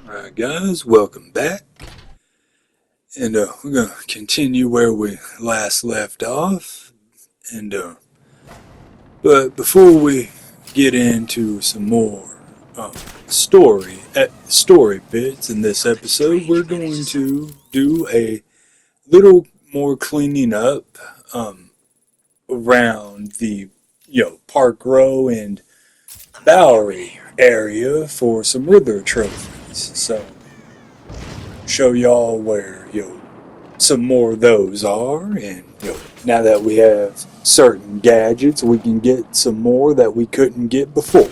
Alright guys, welcome back. And we're going to continue where we last left off. And But before we get into some more story bits in this episode, we're going to do a little more cleaning up around the Park Row and Bowery area for some Riddler trophies. So show y'all where some more of those are, and now that we have certain gadgets, we can get some more that we couldn't get before.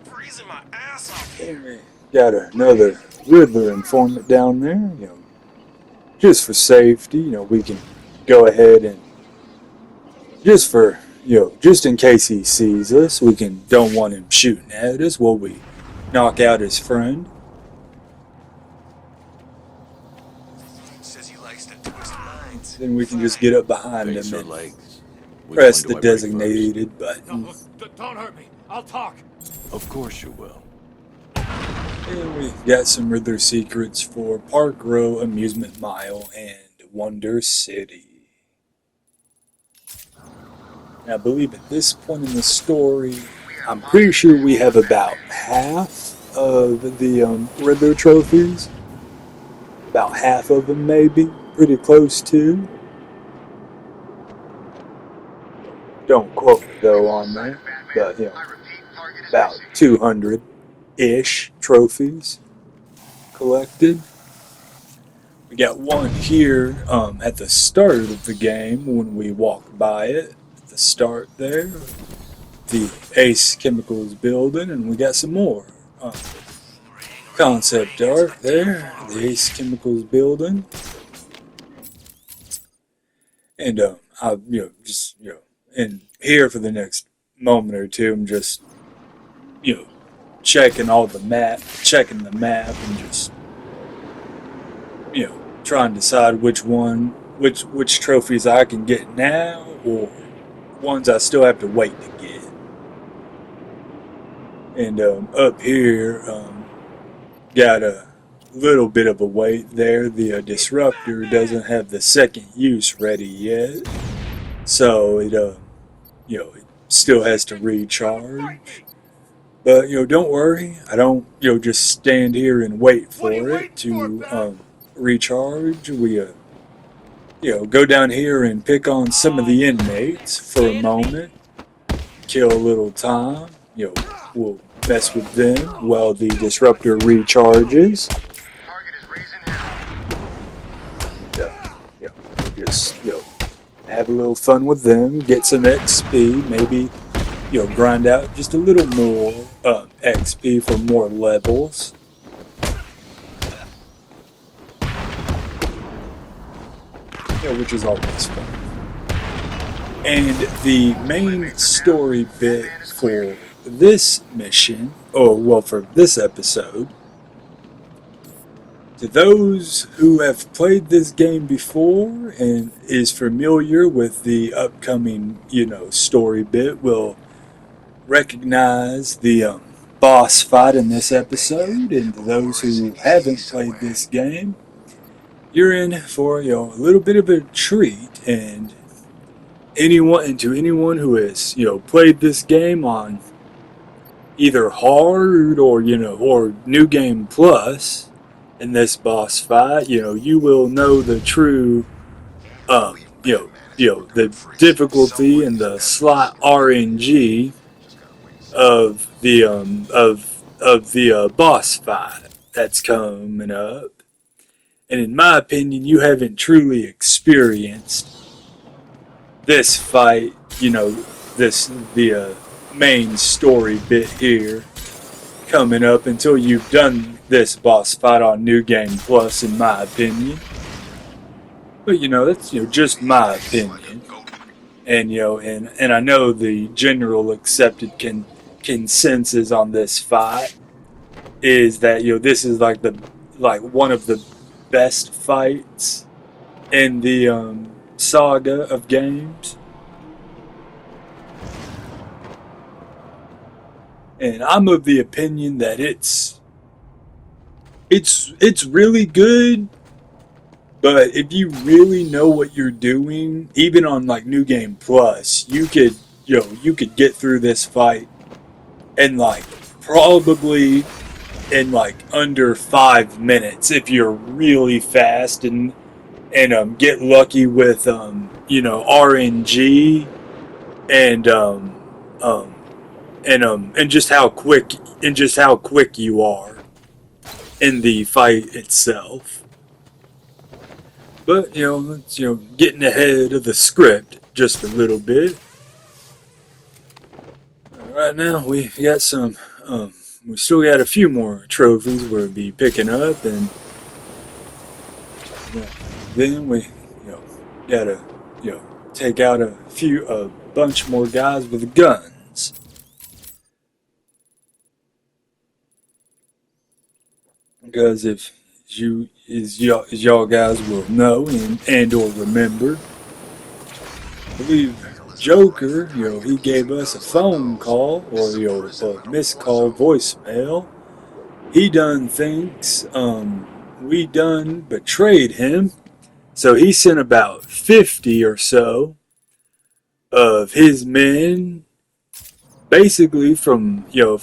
Freezing my ass off And here. we got another Riddler informant down there. Just for safety, we can go ahead and just in case he sees us, don't want him shooting at us while we knock out his friend. Says he likes to twist minds. Then we can just get up behind Face him or and legs? Which press one the do I break designated button. No, don't hurt me. I'll talk. first? Of course you will. And we got some Riddler secrets for Park Row, Amusement Mile, and Wonder City. Now, I believe at this point in the story, I'm pretty sure we have about half of the Riddler trophies. About half of them, maybe. Pretty close to. Don't quote me, though, on that. But, about 200-ish trophies collected. We got one here at the start of the game when we walk by it. At the start there, the Ace Chemicals building, and we got some more concept art there. The Ace Chemicals building, and I just in here for the next moment or two, I'm just checking the map, and just trying to decide which trophies I can get now, or ones I still have to wait to get. And up here, got a little bit of a wait there. The disruptor doesn't have the second use ready yet, so it still has to recharge. But don't worry, I don't just stand here and wait for it to recharge. We go down here and pick on some of the inmates for a moment, kill a little time. We'll mess with them while the disruptor recharges. Just have a little fun with them, get some XP, maybe grind out just a little more XP for more levels. Which is always fun. And the main story bit for this mission, for this episode, to those who have played this game before and is familiar with the upcoming, story bit, will recognize the boss fight in this episode. And to those who haven't played this game, you're in for a little bit of a treat. And anyone who has played this game on either hard or or new game plus, in this boss fight, you will know the true the difficulty and the slight RNG of the boss fight that's coming up. And in my opinion, you haven't truly experienced this fight, the main story bit here coming up until you've done this boss fight on New Game Plus, in my opinion. But that's just my opinion. And and I know the general accepted consensus on this fight is that this is like one of the best fights in the saga of games. And I'm of the opinion that it's it's really good. But if you really know what you're doing, even on like New Game Plus, you could get through this fight in like probably in like under 5 minutes if you're really fast and get lucky with RNG and um and just how quick you are in the fight itself. But it's getting ahead of the script just a little bit. Right now we got some we still got a few more trophies we'll be picking up, and then we gotta take out a bunch more guys with guns. Because if as y'all guys will know and or remember, I believe Joker, he gave us a phone call or a missed call voicemail. He done thinks we done betrayed him, so he sent about 50 or so of his men, basically from the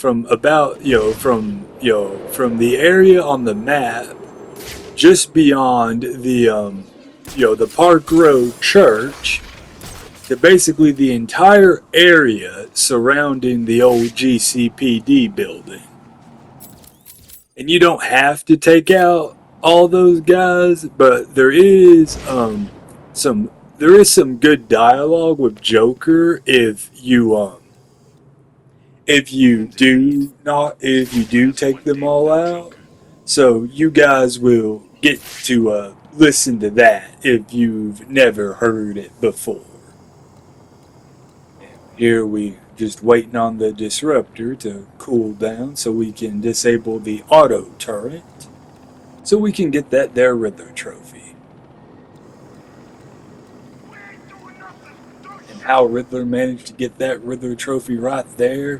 area on the map just beyond the Park Road Church to basically the entire area surrounding the old GCPD building. And you don't have to take out all those guys, but there is some good dialogue with Joker if you do take them all out. So you guys will get to listen to that if you've never heard it before. Here we just waiting on the disruptor to cool down so we can disable the auto turret so we can get that there Riddler trophy. And how Riddler managed to get that Riddler trophy right there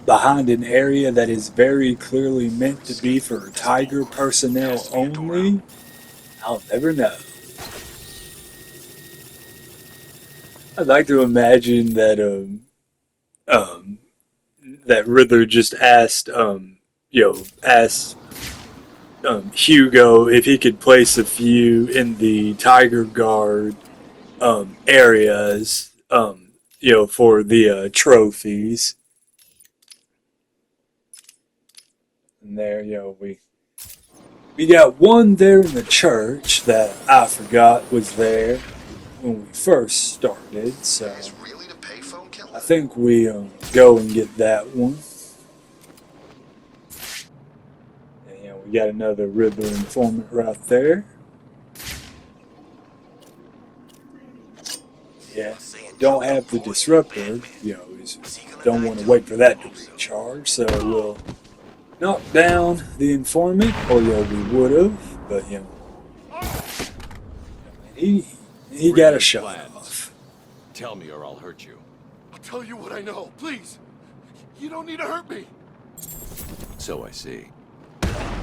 behind an area that is very clearly meant to be for Tiger personnel only, I'll never know. I'd like to imagine that Riddler just asked Hugo if he could place a few in the Tiger Guard areas, for the trophies. And there, we got one there in the church that I forgot was there when we first started, so I think we go and get that one. And we got another Riddler informant right there. Yeah, don't have the disruptor, don't want to wait for that to recharge, so we'll knock down the informant, or we would have, but he got a shot off. Tell me or I'll hurt you. I'll tell you what I know, please. You don't need to hurt me. So I see.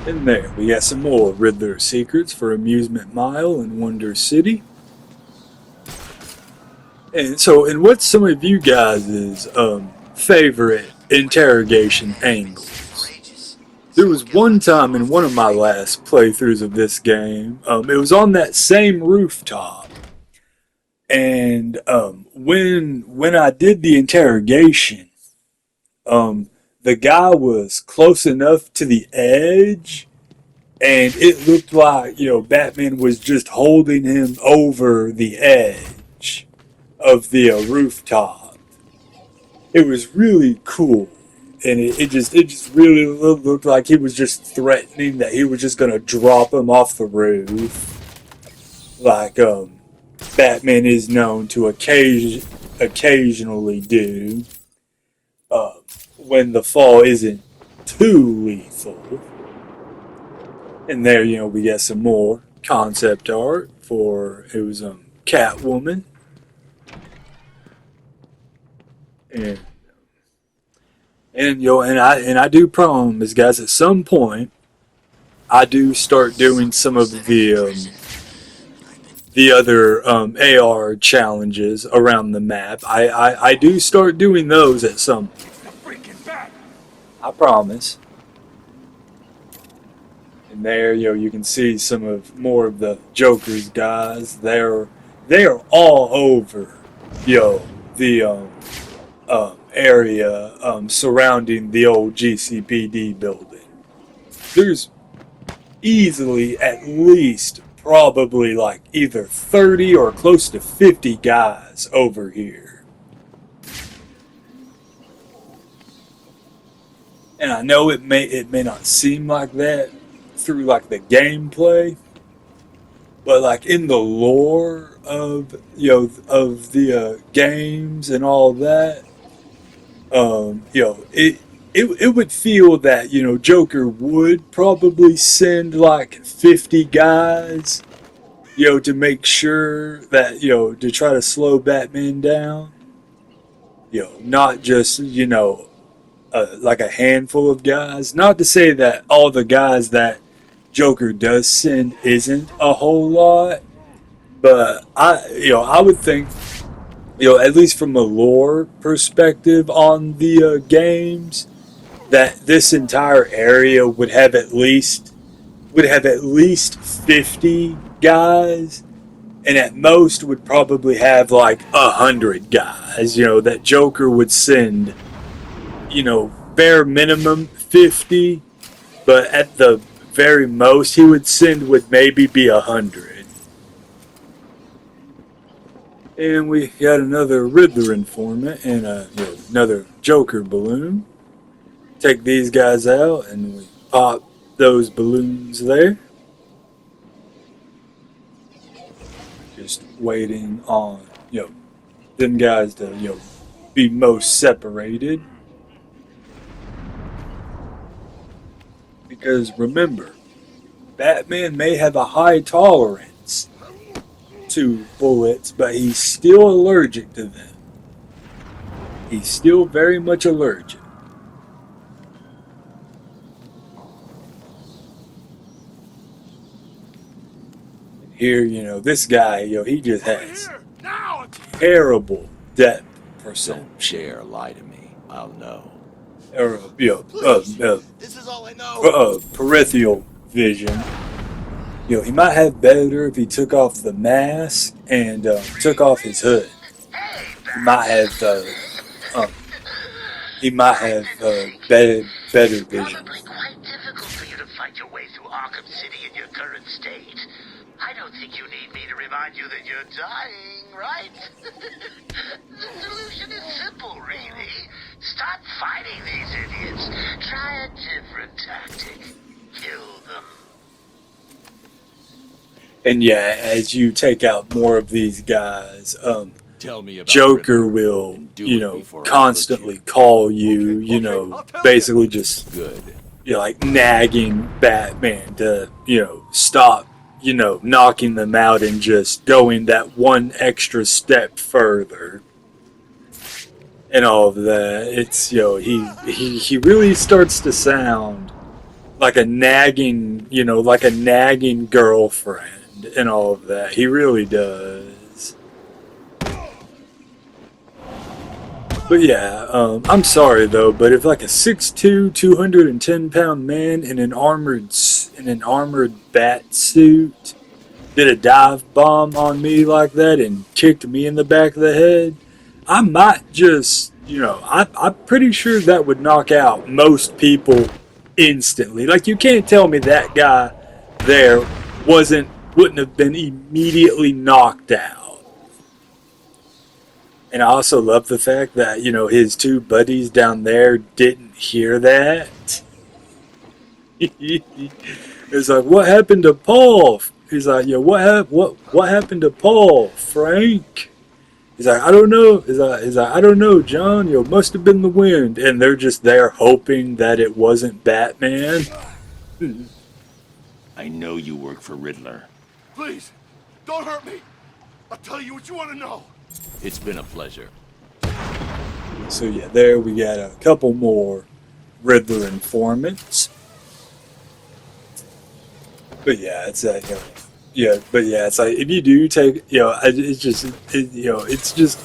And there, we got some more Riddler secrets for Amusement Mile and Wonder City. And what's some of you guys' favorite interrogation angles? There was one time in one of my last playthroughs of this game, it was on that same rooftop, and when I did the interrogation, the guy was close enough to the edge, and it looked like Batman was just holding him over the edge of the rooftop. It was really cool. And it just really looked like he was just threatening that he was just gonna drop him off the roof, like Batman is known to occasionally do, when the fall isn't too lethal. And there, we got some more concept art for it was Catwoman, and I do promise, guys, at some point I do start doing some of the other AR challenges around the map. I do start doing those at some. The freaking bat! I promise. And there, you can see some of more of the Joker's guys. They are all over, the area surrounding the old GCPD building. There's easily at least probably like either 30 or close to 50 guys over here. And I know it may not seem like that through like the gameplay, but like in the lore of of the games and all that, it would feel that Joker would probably send like 50 guys, to make sure that to try to slow Batman down, not just like a handful of guys. Not to say that all the guys that Joker does send isn't a whole lot, but I would think, at least from a lore perspective on the games, that this entire area would have at least 50 guys, and at most would probably have like 100 guys. That Joker would send, bare minimum 50, but at the very most he would send would maybe be 100. And we got another Riddler informant and another Joker balloon. Take these guys out and we pop those balloons there. Just waiting on them guys to be most separated. Because remember, Batman may have a high tolerance to bullets, but he's still allergic to them. He's still very much allergic. Here, this guy, he just has terrible depth perception. Don't dare lie to me. I'll know. Or, This is all I know. peripheral vision. He might have better if he took off the mask and took off his hood. He might have better vision. Probably quite difficult for you to fight your way through Arkham City in your current state. I don't think you need me to remind you that you're dying, right? The solution is simple, really. Stop fighting these idiots. Try a different tactic. Kill them. And yeah, as you take out more of these guys, Tell me about Joker Riddler will, and do it before I constantly hurt call you, basically just, you. Good. like nagging Batman to, stop, knocking them out and just going that one extra step further. And all of that. It's, he really starts to sound like a nagging, girlfriend and all of that. He really does. But yeah, I'm sorry though, but if like a 6'2", 210-pound man in an armored bat suit did a dive bomb on me like that and kicked me in the back of the head, I might just, I'm pretty sure that would knock out most people instantly. Like, you can't tell me that guy there wouldn't have been immediately knocked out. And I also love the fact that, his two buddies down there didn't hear that. It's like, what happened to Paul? He's like, what happened to Paul, Frank? He's like, I don't know. He's like, I don't know, John. Must have been the wind. And they're just there hoping that it wasn't Batman. I know you work for Riddler. Please, don't hurt me. I'll tell you what you want to know. It's been a pleasure. So yeah, there we got a couple more Riddler informants. But yeah, it's like, yeah, but yeah, it's like if you do take, it's just, it's just.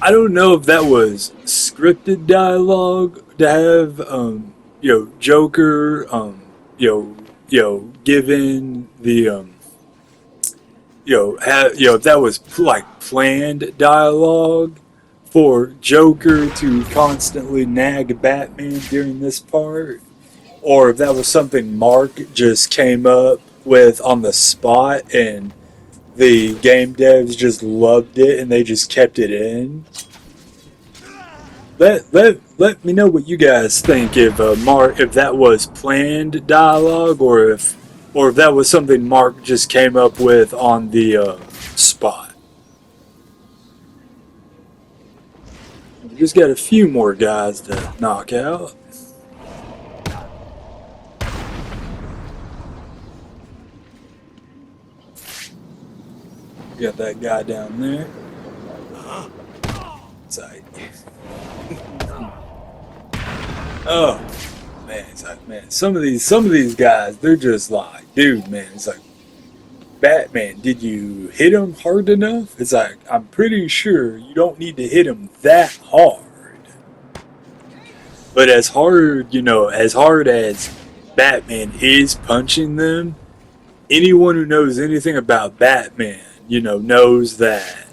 I don't know if that was scripted dialogue to have, Joker, given the, if that was like planned dialogue for Joker to constantly nag Batman during this part, or if that was something Mark just came up with on the spot and the game devs just loved it and they just kept it in. Let me know what you guys think if that was planned dialogue or if that was something Mark just came up with on the spot. We just got a few more guys to knock out. Got that guy down there. It's like, oh man, it's like, man, some of these guys, they're just like, dude, man, it's like, Batman, did you hit him hard enough? It's like, I'm pretty sure you don't need to hit him that hard. But as hard as Batman is punching them, anyone who knows anything about Batman, knows that,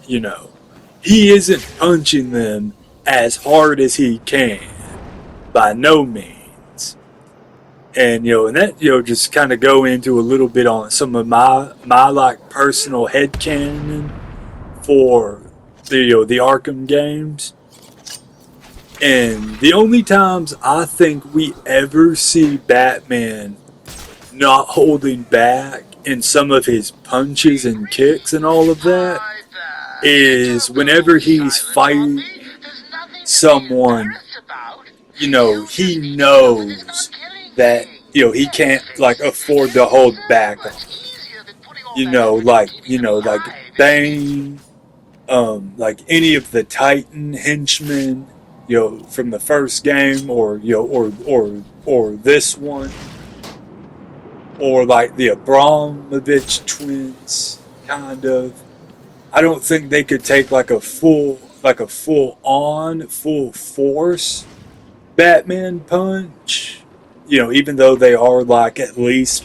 he isn't punching them as hard as he can. By no means. And that just kind of go into a little bit on some of my like personal headcanon for the Arkham games. And the only times I think we ever see Batman not holding back in some of his punches and kicks and all of that is whenever he's fighting someone, he knows that he can't like afford to hold back. Like Bane, like any of the Titan henchmen, from the first game, or or this one, or like the Abramovich twins, kind of. I don't think they could take like a full force Batman punch. Even though they are like they at least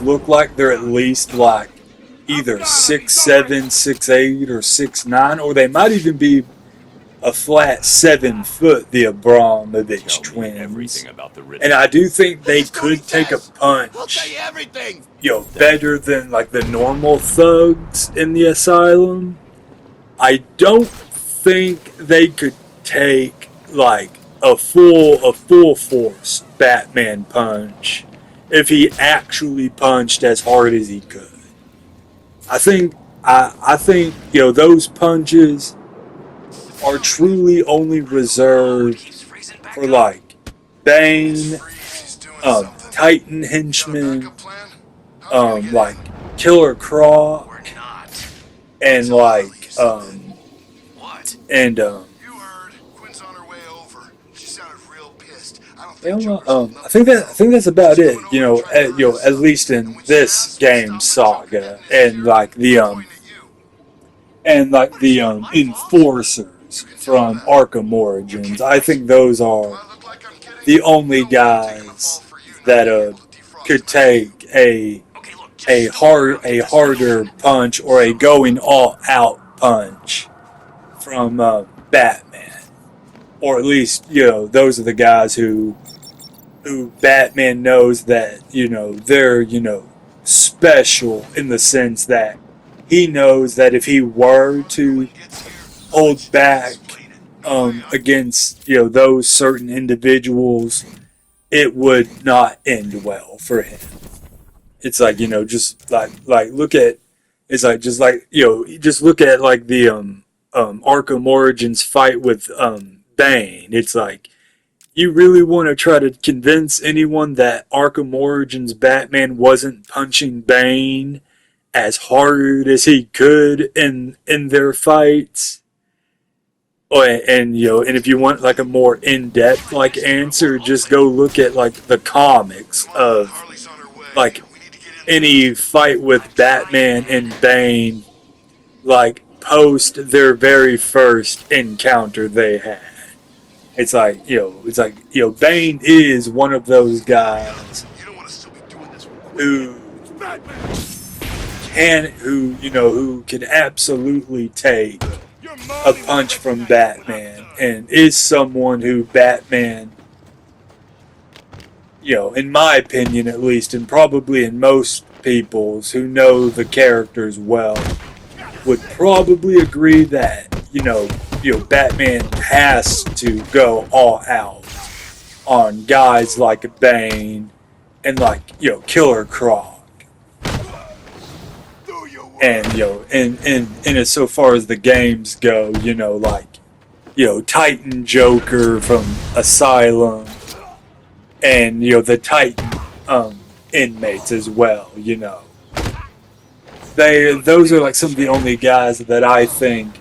look like they're at least like either 6'7", 6'8", or 6'9", or they might even be a flat 7 foot, the Abramovich twins. And I do think they could take a punch, better than like the normal thugs in the asylum. I don't think they could take like a full force Batman punch if he actually punched as hard as he could. I think those punches are truly only reserved for like Bane, Titan henchmen, like Killer Croc, and like and I think that's about it. At least in this game saga, and like the enforcers from Arkham Origins. I think those are the only guys that could take a harder punch or a going all out punch from Batman, or at least those are the guys who Batman knows that they're special in the sense that he knows that if he were to hold back against those certain individuals, it would not end well for him. It's like just like look at it's like just look at like the Arkham Origins fight with Bane. It's like, you really want to try to convince anyone that Arkham Origins Batman wasn't punching Bane as hard as he could in their fights? Oh, and and if you want like a more in-depth like answer, just go look at like the comics of Harley's on her way. like We need to get in. any fight with Batman and Bane, like post their very first encounter they had. It's like Bane is one of those guys You don't want to still be doing this. who Batman! who can absolutely take Your a punch from Batman, and is someone who Batman, in my opinion at least, and probably in most people's who know the characters well, would probably agree that Batman has to go all out on guys like Bane and like Killer Croc. Do your work. And as so far as the games go, Titan Joker from Asylum, and the Titan inmates as well. Those are like some of the only guys that I think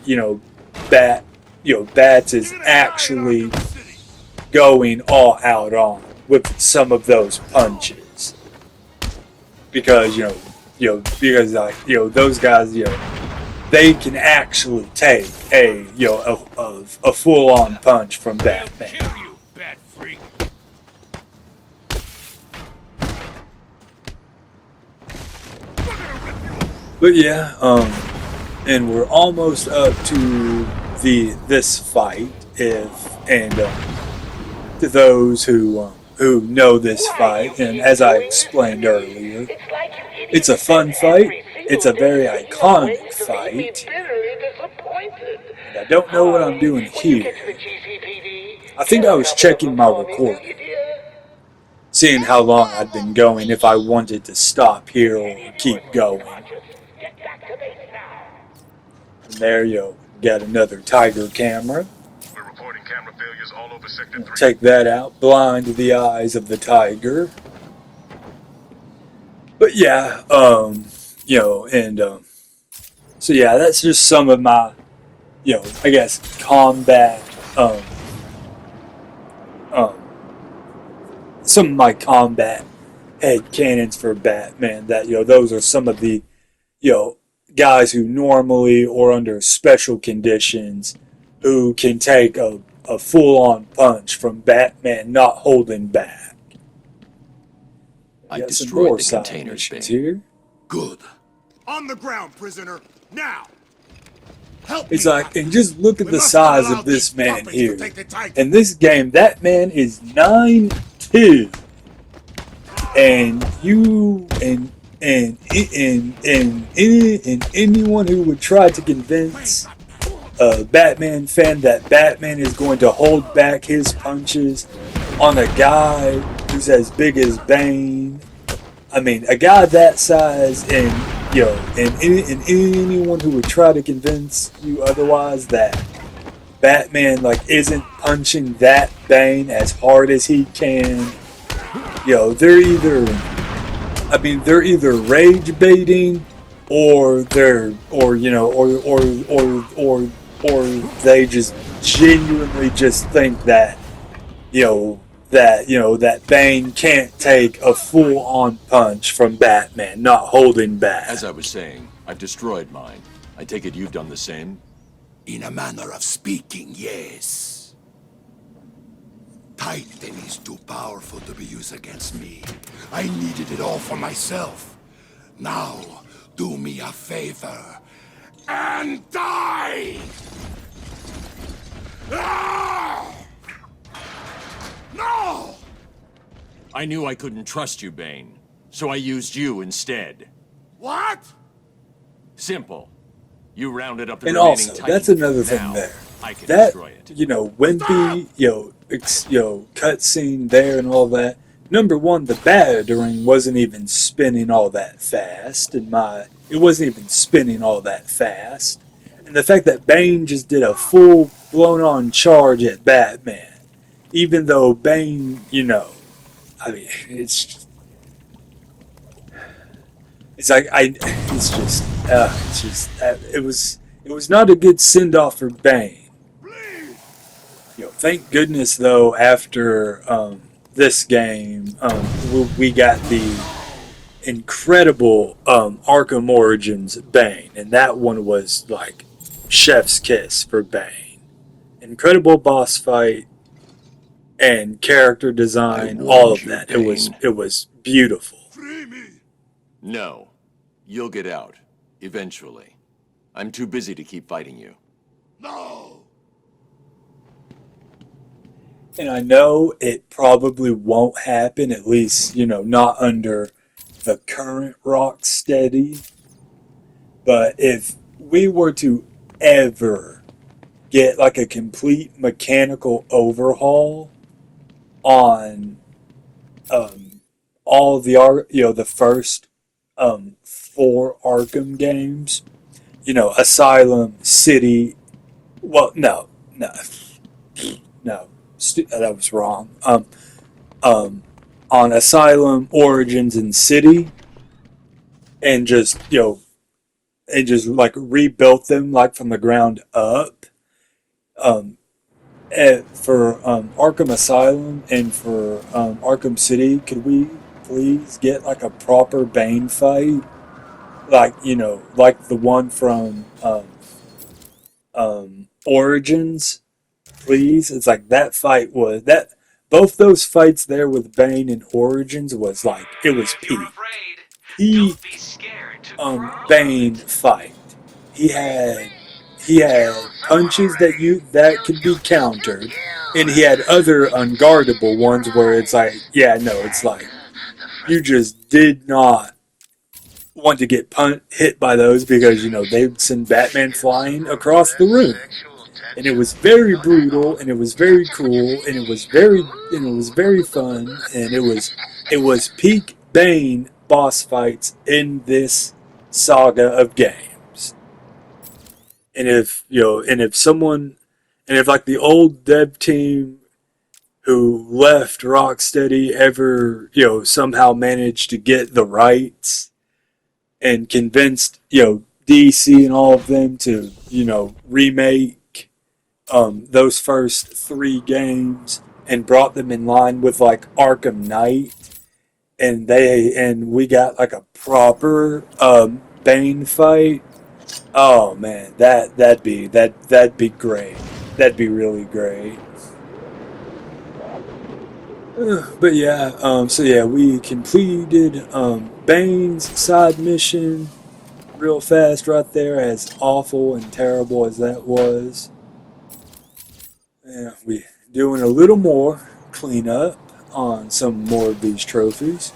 Bats is actually going all out on with some of those punches, because those guys they can actually take a full on punch from Batman. Kill you, bat freak. But yeah, and we're almost up to this fight. To those who know this fight, and as I explained earlier, it's a fun fight. It's a very iconic fight. And I don't know what I'm doing here. I think I was checking my recording, seeing how long I'd been going, if I wanted to stop here or keep going. And there you got another Tiger camera. We're reporting camera failures all over Sector 3. Take that out, blind the eyes of the tiger. But yeah, so yeah, that's just some of my, I guess, combat, some of my combat head cannons for Batman. That those are some of the, guys who normally or under special conditions who can take a full-on punch from Batman, not holding back. I Got some destroyed more the side containers, missions Bane. here. Good. On the ground, prisoner. Now. Help It's me, like, Batman. and just look at We the must not size allow of this these man puppies here. to take the Tiger. In this game, that man is 9'2", and anyone who would try to convince a Batman fan that Batman is going to hold back his punches on a guy who's as big as Bane. I mean, a guy that size, and anyone who would try to convince you otherwise that Batman isn't punching that Bane as hard as he can, they're either rage baiting, or they just genuinely just think that that Bane can't take a full-on punch from Batman, not holding back. As I was saying, I've destroyed mine. I take it you've done the same? In a manner of speaking, yes. Titan is too powerful to be used against me. I needed it all for myself. Now, do me a favor and die! Ah! No! I knew I couldn't trust you, Bane, so I used you instead. What? Simple. You rounded up the And remaining also, Titans. that's another thing Now, there. I can That destroy it. Wimpy, cutscene there and all that. Number one, the battering wasn't even spinning all that fast. It wasn't even spinning all that fast. And the fact that Bane just did a full blown-on charge at Batman, even though Bane, it's it was not a good send-off for Bane. thank goodness though, after this game, we got the incredible Arkham Origins Bane, and that one was like chef's kiss for Bane. Incredible boss fight and character I design, all warned of you, that. Bane. It was beautiful. Free me! No. You'll get out. Eventually. I'm too busy to keep fighting you. No! And I know it probably won't happen, at least, not under the current Rocksteady. But if we were to ever get like a complete mechanical overhaul on all of the first four Arkham games, Asylum, City. Well, no, that was wrong. On Asylum, Origins, and City, and just like rebuilt them like from the ground up. Um, for Arkham Asylum and for Arkham City, could we please get like a proper Bane fight, like like the one from Origins, please? It's like that fight was that both those fights there with Bane and Origins was like it was peak. Peak Bane fight. He had punches that could be countered, and he had other unguardable ones where it's like, yeah, no, it's like you just did not want to get hit by those because they'd send Batman flying across the room, and it was very brutal, and it was very cool, and it was very fun, and it was peak Bane boss fights in this saga of games. And if like the old dev team who left Rocksteady ever, somehow managed to get the rights and convinced, DC and all of them to, remake those first three games and brought them in line with like Arkham Knight, and we got like a proper Bane fight. Oh man, that'd be great. That'd be really great. But yeah, so yeah, we completed Bane's side mission real fast right there, as awful and terrible as that was. Yeah, we doing a little more cleanup on some more of these trophies.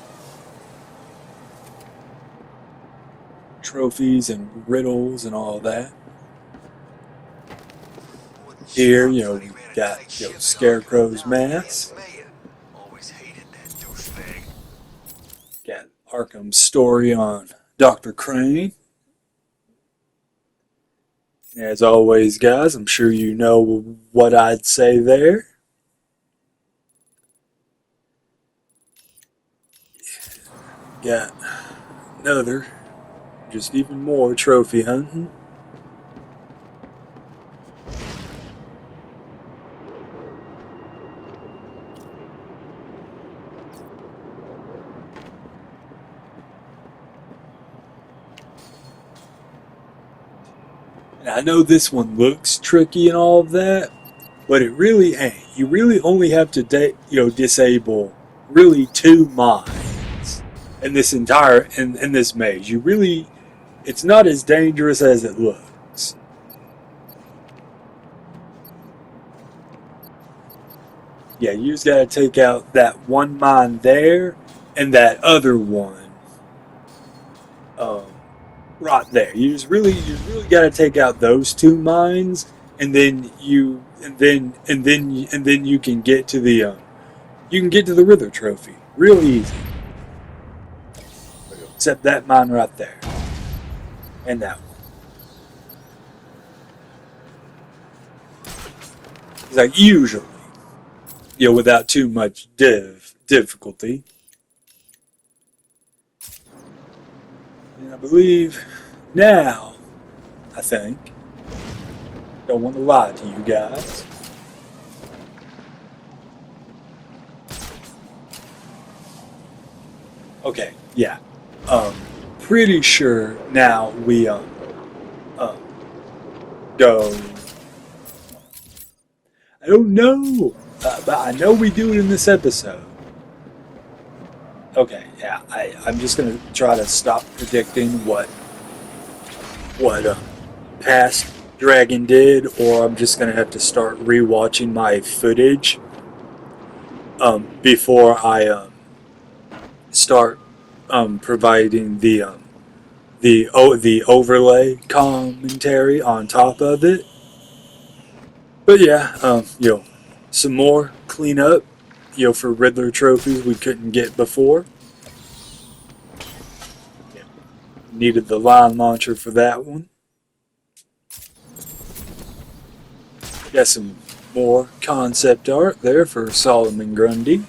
Trophies and riddles and all that. Here, we got Scarecrow's mask. Got Arkham's story on Dr. Crane. As always, guys, I'm sure you know what I'd say there. Got another, just even more trophy hunting. And I know this one looks tricky and all of that, but it really ain't. You really only have to disable really 2 mines in this entire in this maze. It's not as dangerous as it looks. Yeah, you just gotta take out that one mine there and that other one right there. You really gotta take out those 2 mines, and then you can get to the Riddler trophy real easy. Except that mine right there, and that one. It's like usually, without too much difficulty. And I believe now, I think, don't want to lie to you guys, Okay, yeah. Pretty sure now we um go. I don't know, but I know we do it in this episode. Okay, yeah. I'm just gonna try to stop predicting what past Dragon did, or I'm just gonna have to start rewatching my footage before I start providing the overlay commentary on top of it. But yeah, some more cleanup, for Riddler trophies we couldn't get before. Yeah, needed the line launcher for that one. Got some more concept art there for Solomon Grundy.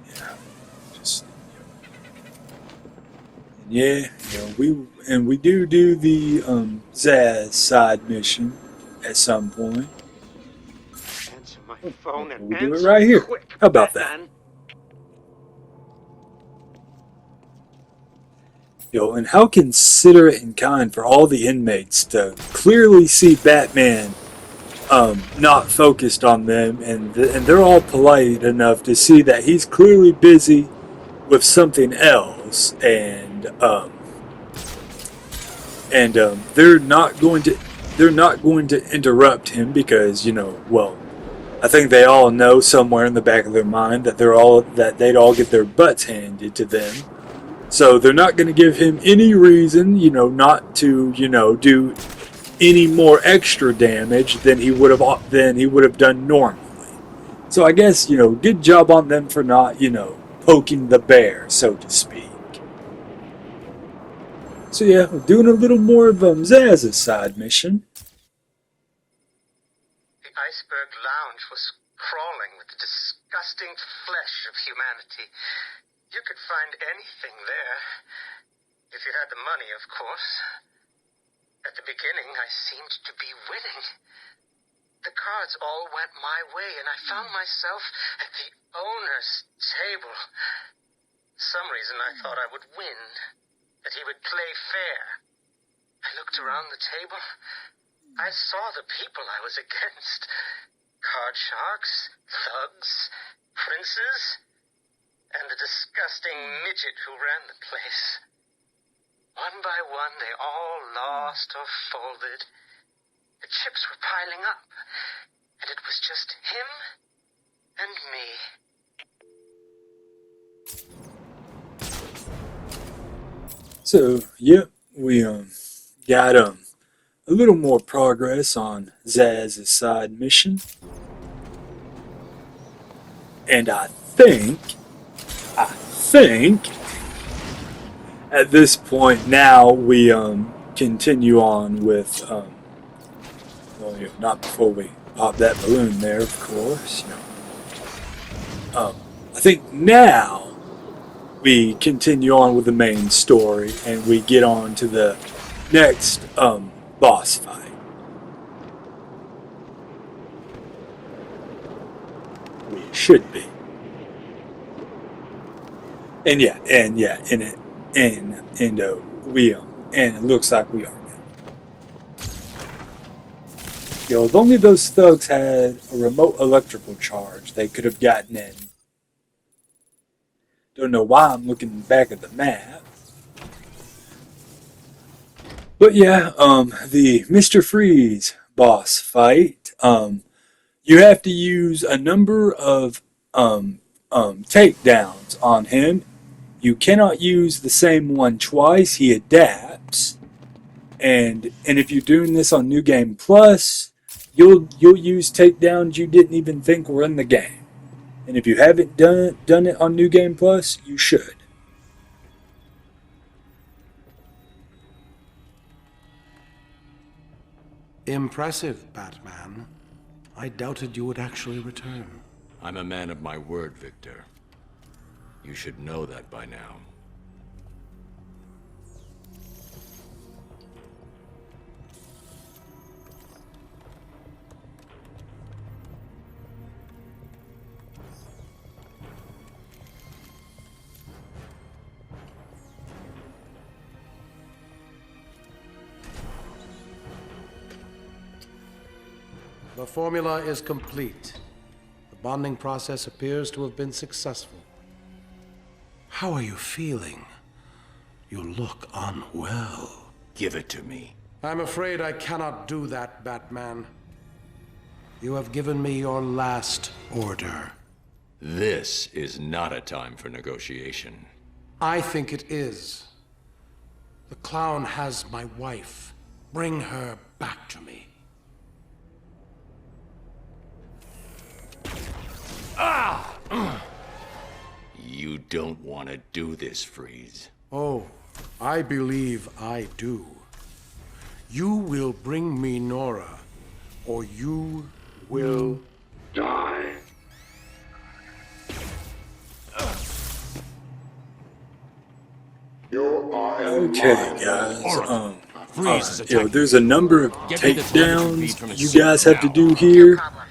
Yeah, just yeah, we do the Zaz side mission at some point. Answer my phone and We do it answer right here. quick, How about that? Batman. And how considerate and kind for all the inmates to clearly see Batman not focused on them, and they're all polite enough to see that he's clearly busy with something else, and they're not going to interrupt him because well, I think they all know somewhere in the back of their mind that they'd all get their butts handed to them. So they're not going to give him any reason, not to, do any more extra damage than he would have done normally. So I guess, good job on them for not, poking the bear, so to speak. So yeah, we're doing a little more of Zaz's side mission. The iceberg lounge was crawling with the disgusting flesh of humanity. You could find anything there. If you had the money, of course. At the beginning, I seemed to be winning. The cards all went my way, and I found myself at the owner's table. For some reason, I thought I would win, that he would play fair. I looked around the table. I saw the people I was against. Card sharks, thugs, princes, and the disgusting midget who ran the place. One by one, they all lost or folded. The chips were piling up, and it was just him and me. So, yep, we got a little more progress on Zaz's side mission. And I think at this point now we continue on with well, not before we pop that balloon there, of course. I think now we continue on with the main story and we get on to the next boss fight. We should be. And it looks like we are now. If only those thugs had a remote electrical charge, they could have gotten in. Don't know why I'm looking back at the map. But yeah, the Mr. Freeze boss fight, you have to use a number of takedowns on him. You cannot use the same one twice. He adapts, and if you're doing this on New Game Plus, you'll use takedowns you didn't even think were in the game. And if you haven't done it on New Game Plus, you should. Impressive, Batman. I doubted you would actually return. I'm a man of my word, Victor. You should know that by now. The formula is complete. The bonding process appears to have been successful. How are you feeling? You look unwell. Give it to me. I'm afraid I cannot do that, Batman. You have given me your last order. This is not a time for negotiation. I think it is. The clown has my wife. Bring her back to me. You don't want to do this, Freeze. Oh, I believe I do. You will bring me Nora, or you will die. Okay, guys. Freeze is There's a number of Get me the telemetry feed from takedowns his you guys suit have to now. do No here. problem.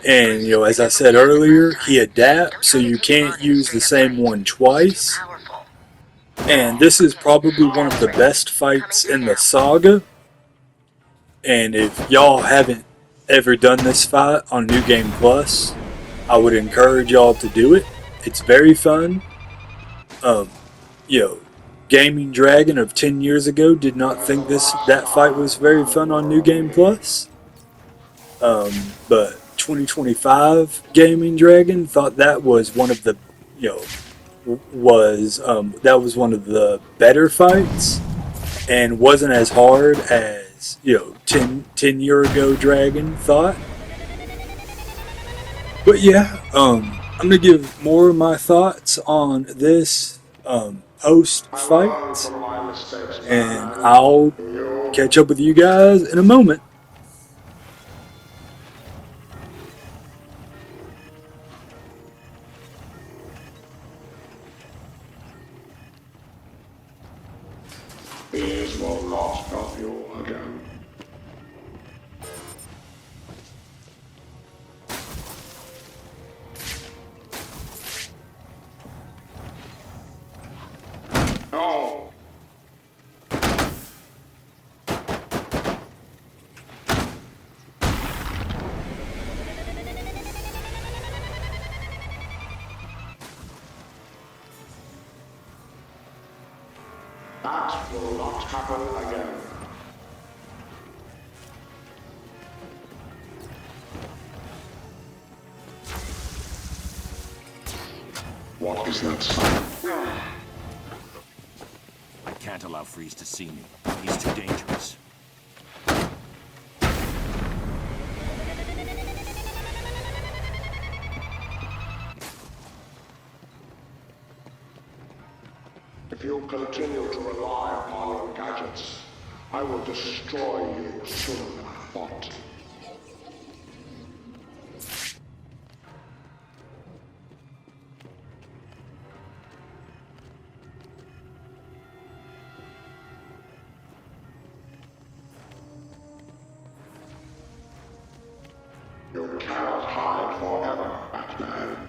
And, as I said earlier, he adapts, so you can't use the same one twice. Powerful. And this is probably one of the best fights in the saga. And if y'all haven't ever done this fight on New Game Plus, I would encourage y'all to do it. It's very fun. Gaming Dragon of 10 years ago did not think that fight was very fun on New Game Plus. But 2025 Gaming Dragon thought that was one of the, that was one of the better fights, and wasn't as hard as 10 year ago Dragon thought. But yeah, I'm gonna give more of my thoughts on this post fight, and I'll catch up with you guys in a moment. These will not help you again. No! That will not happen again. What is that sound? I can't allow Freeze to see me. He's too dangerous. If you continue to rely upon your gadgets, I will destroy you sooner than I thought. You cannot hide forever, Batman.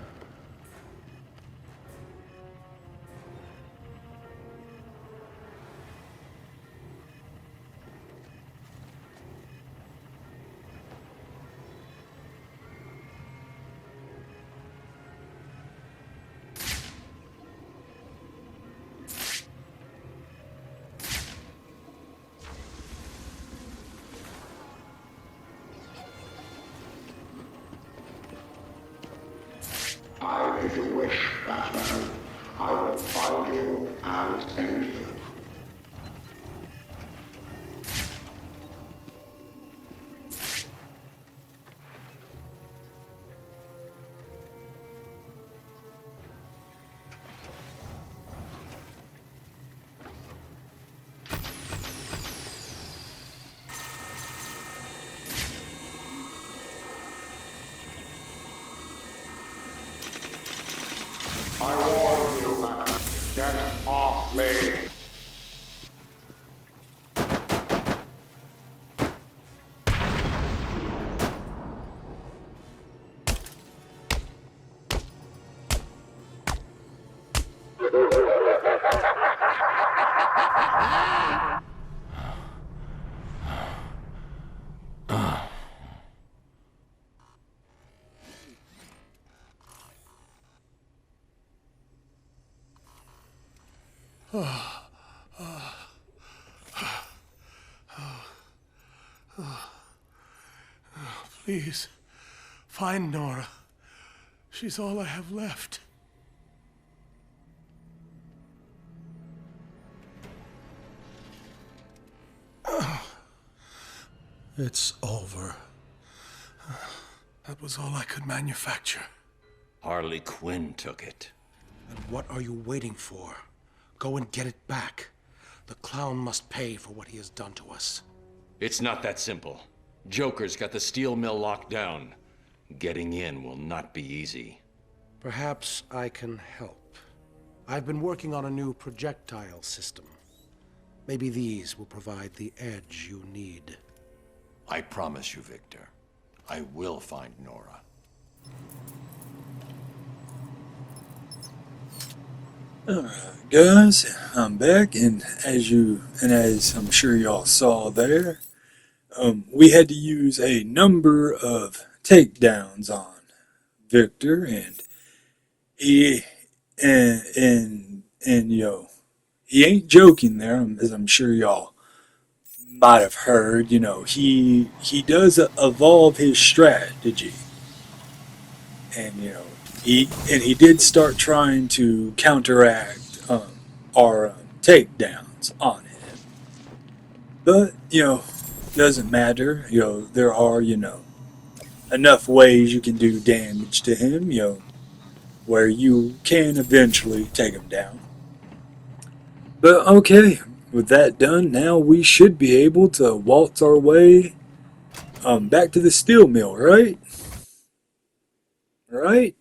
Please, find Nora. She's all I have left. It's over. That was all I could manufacture. Harley Quinn took it. And what are you waiting for? Go and get it back. The clown must pay for what he has done to us. It's not that simple. Joker's got the steel mill locked down. Getting in will not be easy. Perhaps I can help. I've been working on a new projectile system. Maybe these will provide the edge you need. I promise you, Victor. I will find Nora. Alright, guys, I'm back, and as I'm sure y'all saw there, we had to use a number of takedowns on Victor, and he he ain't joking there, as I'm sure y'all might have heard. He does evolve his strategy, and he did start trying to counteract our takedowns on him, but doesn't matter. There are enough ways you can do damage to him, where you can eventually take him down. But okay, with that done, now we should be able to waltz our way back to the steel mill, right? Right?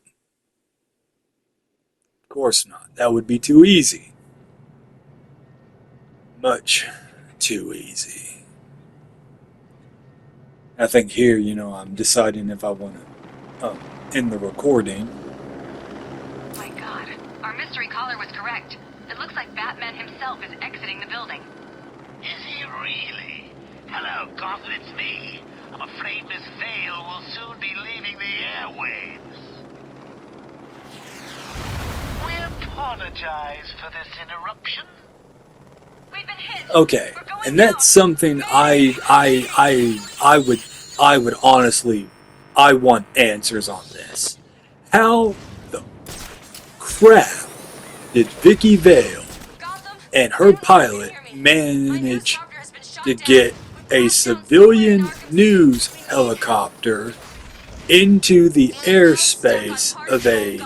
Of course not. That would be too easy. Much too easy. I think here, I'm deciding if I want to end the recording. My God, our mystery caller was correct. It looks like Batman himself is exiting the building. Is he really? Hello, Gotham, it's me. I'm afraid Miss Vale will soon be leaving the airwaves. We apologize for this interruption. We've been hit. Okay, and that's something I would honestly, I want answers on this. How the crap did Vicky Vale and her pilot manage to get a civilian news helicopter into the airspace of a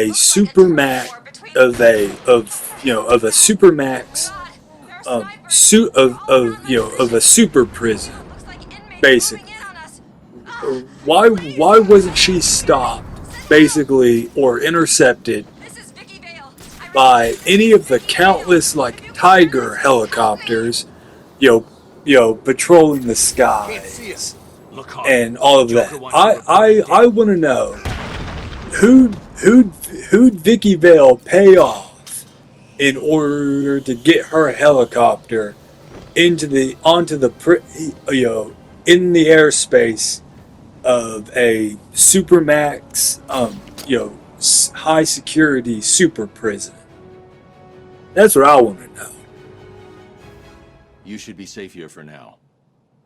supermax of a supermax of a super prison, basically? Why wasn't she stopped, basically, or intercepted by any of the countless Tiger helicopters, patrolling the skies and all of that? I want to know who'd Vicky Vale pay off in order to get her helicopter in the airspace of a supermax, high security super prison. That's what I want to know. You should be safe here for now.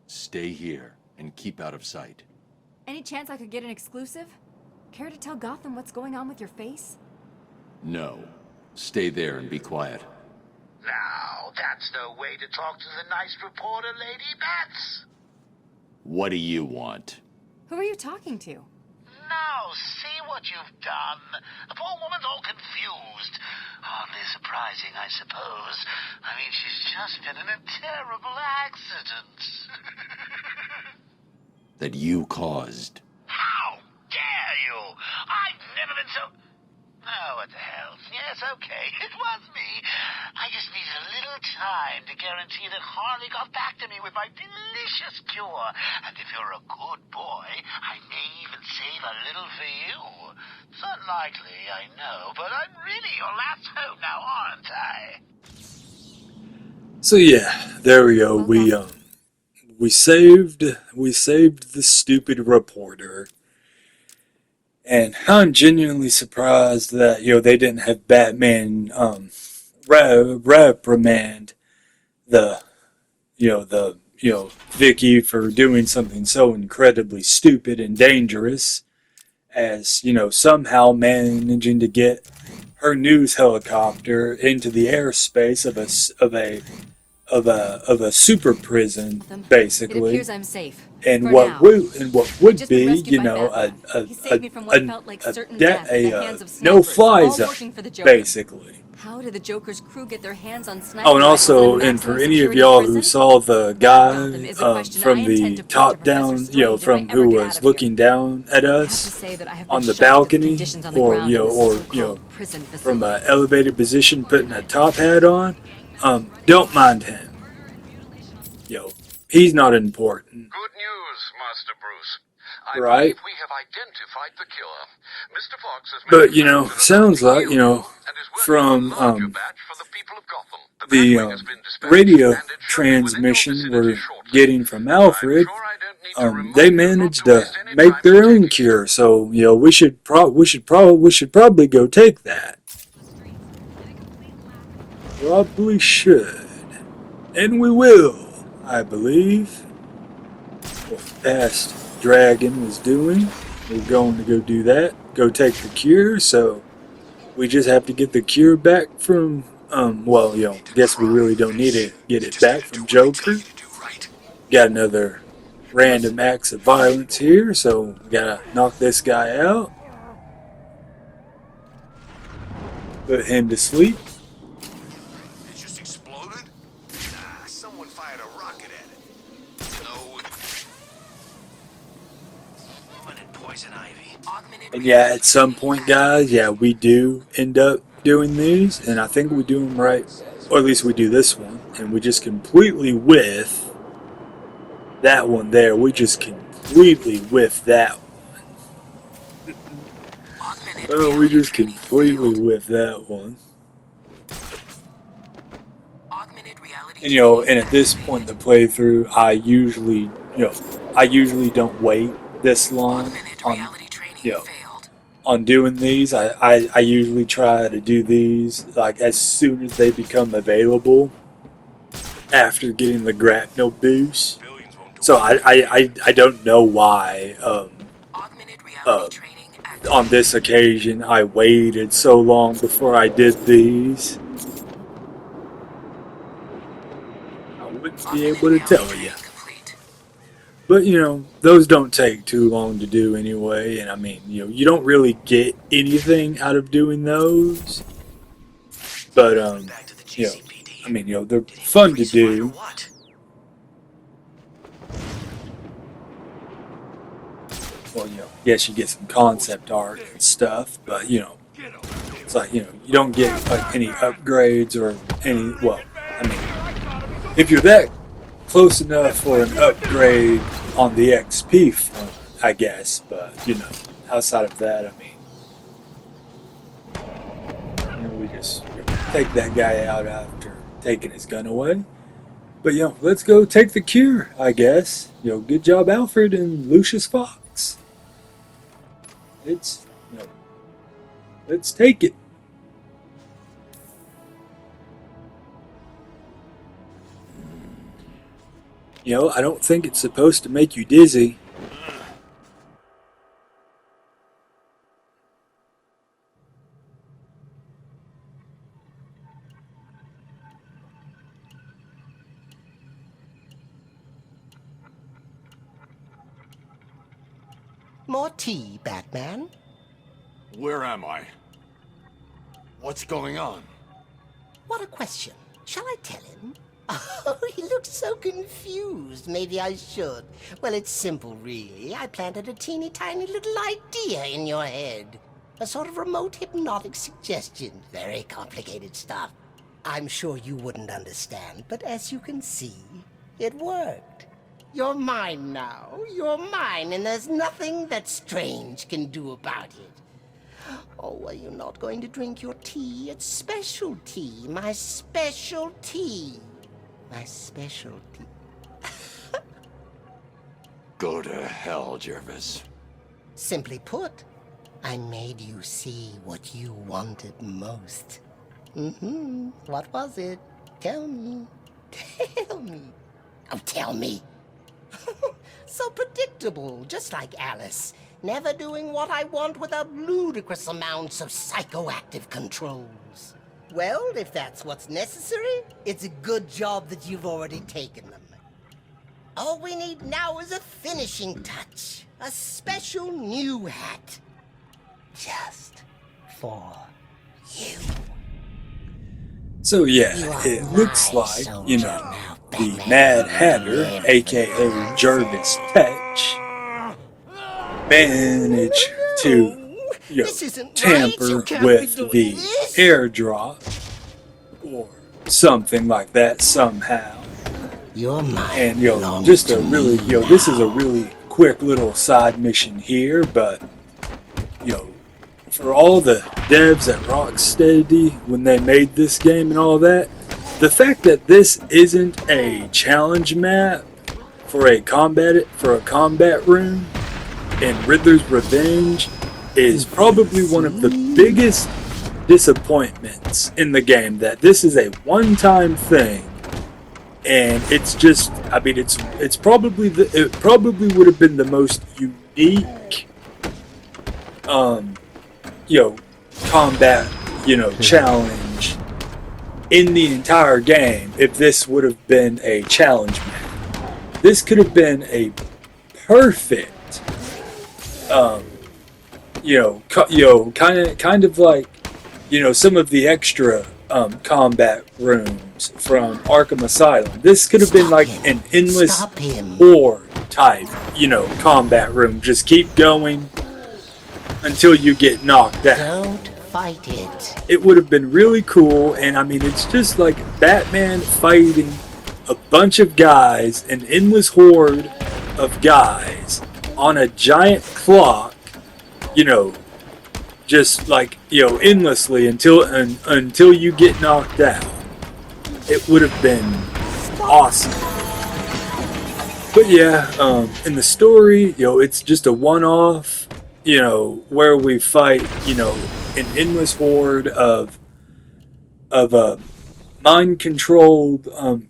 Stay here and keep out of sight. Any chance I could get an exclusive? Care to tell Gotham what's going on with your face? No. Stay there and be quiet. Now, that's no way to talk to the nice reporter, Lady Bats. What do you want? Who are you talking to? Now, see what you've done. The poor woman's all confused. Hardly surprising, I suppose. I mean, she's just been in a terrible accident. That you caused. How dare you? I've never been so... Oh, what the hell? Yes, okay, it was me. I just needed a little time to guarantee that Harley got back to me with my delicious cure. And if you're a good boy, I may even save a little for you. It's unlikely, I know, but I'm really your last hope now, aren't I? So yeah, there we go. We saved the stupid reporter. And I'm genuinely surprised that they didn't have Batman reprimand the Vicky for doing something so incredibly stupid and dangerous as, somehow managing to get her news helicopter into the airspace of a super prison, It basically. appears I'm safe. And For what now. would Just been be, rescued by Batman. He saved me from what felt like certain death at the hands of snipers, no-fly all zone, working for the Joker. basically. How did the Joker's crew get their hands on sniper Oh, and rifles also, in a and for maximum any of security y'all prison? who saw the Gotham guy is a question I from intend the to put to top Professor down, Strange if from I ever who get out was of here. looking down at I have to us say that I have on been the shocked at the balcony, conditions on the or ground in this or so-called prison from facility. an elevated position, putting a top hat on. Don't mind him. He's not important, Good news, Master Bruce. I right? believe we have identified the killer. Mr. Fox has manufactured But sounds like and is working from on a larger batch for the people of Gotham. the Batwing has been dispatched, radio and it should be within your transmission vicinity we're shortly. getting from Alfred. I'm sure I don't need to remind They you not managed to to waste any make time their in own taking cure, so we should probably go take that. Probably should, and we will, I believe. What past Dragon was doing, we're going to go do that. Go take the cure. So we just have to get the cure back from. Guess we really don't need to get it back from Joker. Got another random acts of violence here, so we gotta knock this guy out. Put him to sleep. It just exploded? Nah, someone fired a rocket at it. No. Poison ivy. And yeah, at some point, guys, we do end up doing these, and I think we do them right, or at least we do this one, and we just completely whiff that one there. We just completely whiff that one. Oh, we just completely whiff that one. And and at this point in the playthrough, I usually don't wait this long on, on doing these. I usually try to do these like as soon as they become available after getting the grapnel boost. So I don't know why on this occasion I waited so long before I did these. I wouldn't be able to tell you. But those don't take too long to do anyway, and I mean, you don't really get anything out of doing those. But I mean, they're fun to do. Well, yes, you get some concept art and stuff, but it's like you don't get like any upgrades or any. Well, I mean, if you're that close enough for an upgrade on the XP front, I guess. But outside of that, I mean, we just take that guy out after taking his gun away. But let's go take the cure, I guess. Good job, Alfred and Lucius Fox. Let's take it. I don't think it's supposed to make you dizzy. More tea, Batman? Where am I? What's going on? What a question. Shall I tell him? Oh, he looks so confused. Maybe I should. Well, it's simple, really. I planted a teeny tiny little idea in your head. A sort of remote hypnotic suggestion. Very complicated stuff. I'm sure you wouldn't understand, but as you can see, it worked. You're mine now. You're mine, and there's nothing that Strange can do about it. Oh, are you not going to drink your tea? It's special tea. My special tea. My special tea. Go to hell, Jervis. Simply put, I made you see what you wanted most. What was it? Tell me. Tell me. Oh, tell me. So predictable, just like Alice. Never doing what I want without ludicrous amounts of psychoactive controls. Well, if that's what's necessary, it's a good job that you've already taken them. All we need now is a finishing touch. A special new hat. Just for you. So yeah, You are it looks my like, soldier now, the Batman. Mad Hatter, aka Jarvis Tetch, managed to, This isn't right. You tamper can't be with doing the this. airdrop or something like that somehow. Your mind And belongs just a to really, me this is a now. really quick little side mission here, but for all the devs at Rocksteady when they made this game and all that, the fact that this isn't a challenge map for a combat room in Riddler's Revenge is probably one of the biggest disappointments in the game. That this is a one-time thing, and it's just, I mean, it's probably it probably would have been the most unique, combat, challenge in the entire game if this would have been a challenge map. This could have been a perfect, kind of like, some of the extra combat rooms from Arkham Asylum. This could have been like an endless horde type, combat room. Just keep going until you get knocked out. Don't fight it. It would have been really cool, and I mean, it's just like Batman fighting a bunch of guys, an endless horde of guys on a giant clock, just like, endlessly until you get knocked out. It would have been awesome. But yeah, in the story, it's just a one-off, where we fight, an endless horde of mind-controlled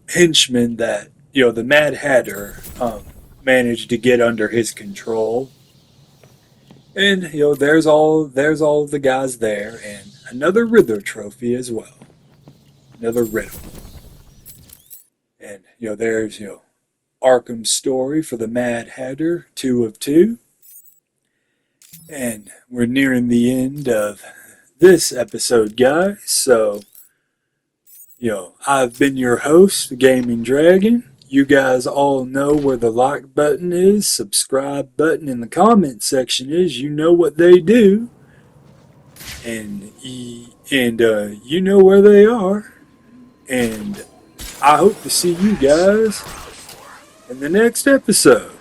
henchmen that, the Mad Hatter managed to get under his control. And there's all the guys there, and another Riddler trophy as well, another riddle. And there's Arkham's story for the Mad Hatter, 2 of 2. And we're nearing the end of this episode, guys. So I've been your host, the Gaming Dragon. You guys all know where the like button is, subscribe button in the comment section is. You know what they do, and you know where they are. And I hope to see you guys in the next episode.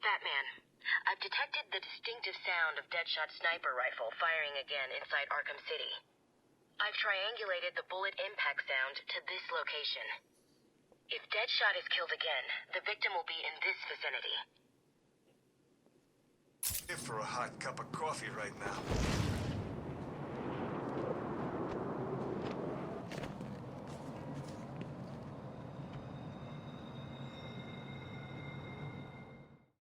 Batman, I've detected the distinctive sound of Deadshot's sniper rifle firing again inside Arkham City. I've triangulated the bullet impact sound to this location. If Deadshot is killed again, the victim will be in this vicinity. Here for a hot cup of coffee right now.